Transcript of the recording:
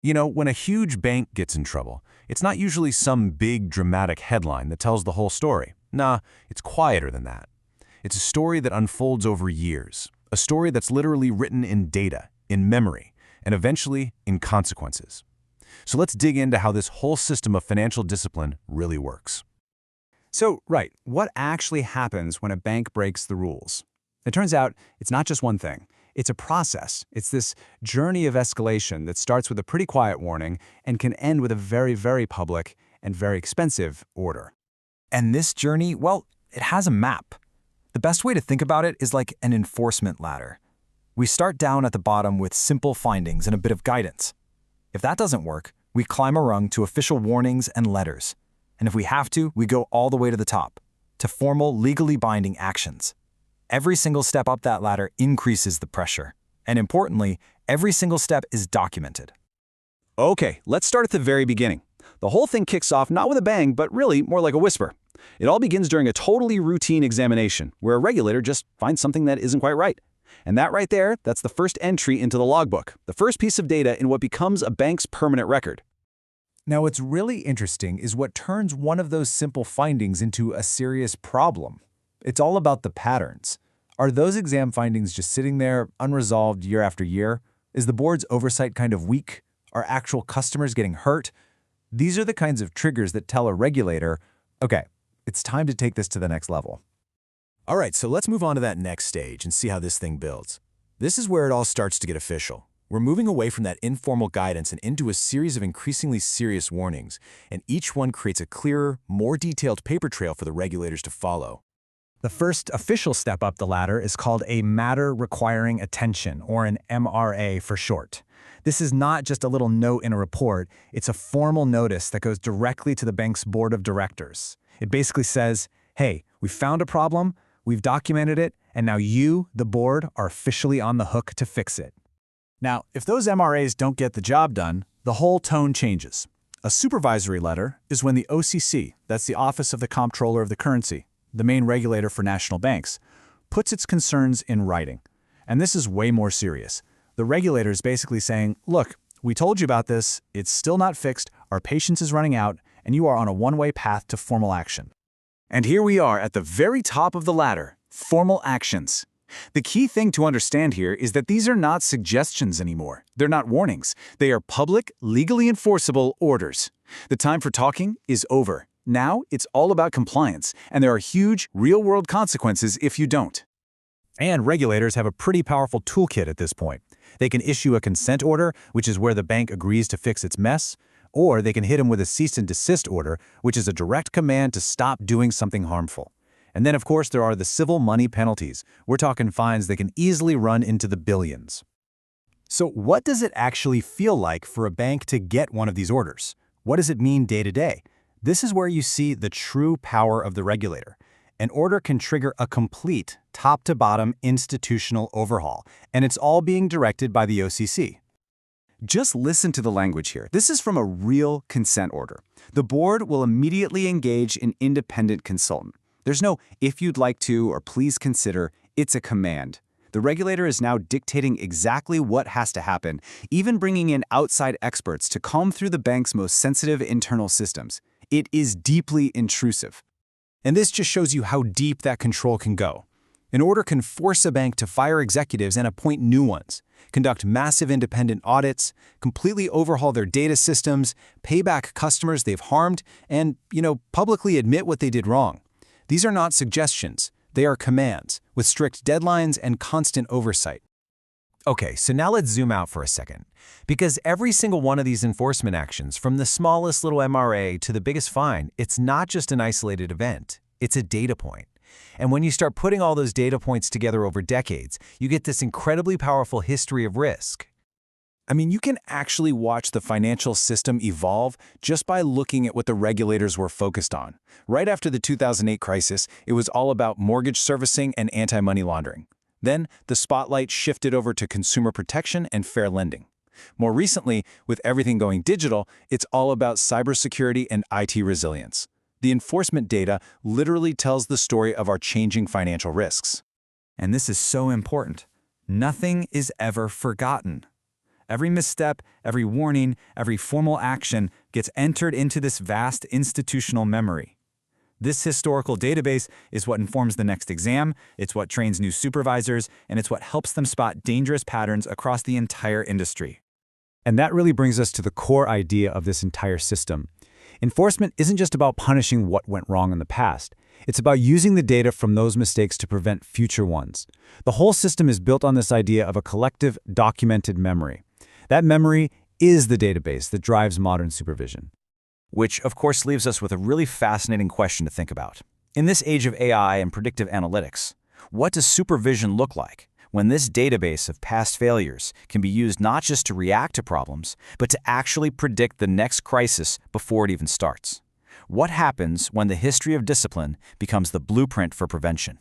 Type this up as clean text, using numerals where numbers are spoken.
When a huge bank gets in trouble, it's not usually some big dramatic headline that tells the whole story. Nah, it's quieter than that. It's a story that unfolds over years, a story that's literally written in data, in memory, and eventually in consequences. So let's dig into how this whole system of financial discipline really works. So, right, what actually happens when a bank breaks the rules? It turns out it's not just one thing. It's a process. It's this journey of escalation that starts with a pretty quiet warning and can end with a very, very public and very expensive order. And this journey, well, it has a map. The best way to think about it is like an enforcement ladder. We start down at the bottom with simple findings and a bit of guidance. If that doesn't work, we climb a rung to official warnings and letters. And if we have to, we go all the way to the top, to formal, legally binding actions. Every single step up that ladder increases the pressure. And importantly, every single step is documented. Okay, let's start at the very beginning. The whole thing kicks off not with a bang, but really more like a whisper. It all begins during a totally routine examination, where a regulator just finds something that isn't quite right. And that right there, that's the first entry into the logbook, the first piece of data in what becomes a bank's permanent record. Now, what's really interesting is what turns one of those simple findings into a serious problem. It's all about the patterns. Are those exam findings just sitting there unresolved year after year? Is the board's oversight kind of weak? Are actual customers getting hurt? These are the kinds of triggers that tell a regulator, okay, it's time to take this to the next level. All right, so let's move on to that next stage and see how this thing builds. This is where it all starts to get official. We're moving away from that informal guidance and into a series of increasingly serious warnings, and each one creates a clearer, more detailed paper trail for the regulators to follow. The first official step up the ladder is called a matter requiring attention, or an MRA for short. This is not just a little note in a report, it's a formal notice that goes directly to the bank's board of directors. It basically says, hey, we found a problem, we've documented it, and now you, the board, are officially on the hook to fix it. Now, if those MRAs don't get the job done, the whole tone changes. A supervisory letter is when the OCC, that's the Office of the Comptroller of the Currency, the main regulator for national banks, puts its concerns in writing. And this is way more serious. The regulator is basically saying, look, we told you about this, it's still not fixed, our patience is running out, and you are on a one-way path to formal action. And here we are at the very top of the ladder, formal actions. The key thing to understand here is that these are not suggestions anymore. They're not warnings. They are public, legally enforceable orders. The time for talking is over. Now it's all about compliance, and there are huge, real-world consequences if you don't. And regulators have a pretty powerful toolkit at this point. They can issue a consent order, which is where the bank agrees to fix its mess, or they can hit them with a cease and desist order, which is a direct command to stop doing something harmful. And then, of course, there are the civil money penalties. We're talking fines that can easily run into the billions. So what does it actually feel like for a bank to get one of these orders? What does it mean day to day? This is where you see the true power of the regulator. An order can trigger a complete, top-to-bottom institutional overhaul, and it's all being directed by the OCC. Just listen to the language here. This is from a real consent order. The board will immediately engage an independent consultant. There's no if you'd like to or please consider, it's a command. The regulator is now dictating exactly what has to happen, even bringing in outside experts to comb through the bank's most sensitive internal systems. It is deeply intrusive. And this just shows you how deep that control can go. An order can force a bank to fire executives and appoint new ones, conduct massive independent audits, completely overhaul their data systems, pay back customers they've harmed, and, publicly admit what they did wrong. These are not suggestions. They are commands, with strict deadlines and constant oversight. Okay, so now let's zoom out for a second. Because every single one of these enforcement actions, from the smallest little MRA to the biggest fine, it's not just an isolated event. It's a data point. And when you start putting all those data points together over decades, you get this incredibly powerful history of risk. I mean, you can actually watch the financial system evolve just by looking at what the regulators were focused on. Right after the 2008 crisis, it was all about mortgage servicing and anti-money laundering. Then, the spotlight shifted over to consumer protection and fair lending. More recently, with everything going digital, it's all about cybersecurity and IT resilience. The enforcement data literally tells the story of our changing financial risks. And this is so important. Nothing is ever forgotten. Every misstep, every warning, every formal action gets entered into this vast institutional memory. This historical database is what informs the next exam, it's what trains new supervisors, and it's what helps them spot dangerous patterns across the entire industry. And that really brings us to the core idea of this entire system. Enforcement isn't just about punishing what went wrong in the past. It's about using the data from those mistakes to prevent future ones. The whole system is built on this idea of a collective, documented memory. That memory is the database that drives modern supervision. Which, of course, leaves us with a really fascinating question to think about. In this age of AI and predictive analytics, what does supervision look like when this database of past failures can be used not just to react to problems, but to actually predict the next crisis before it even starts? What happens when the history of discipline becomes the blueprint for prevention?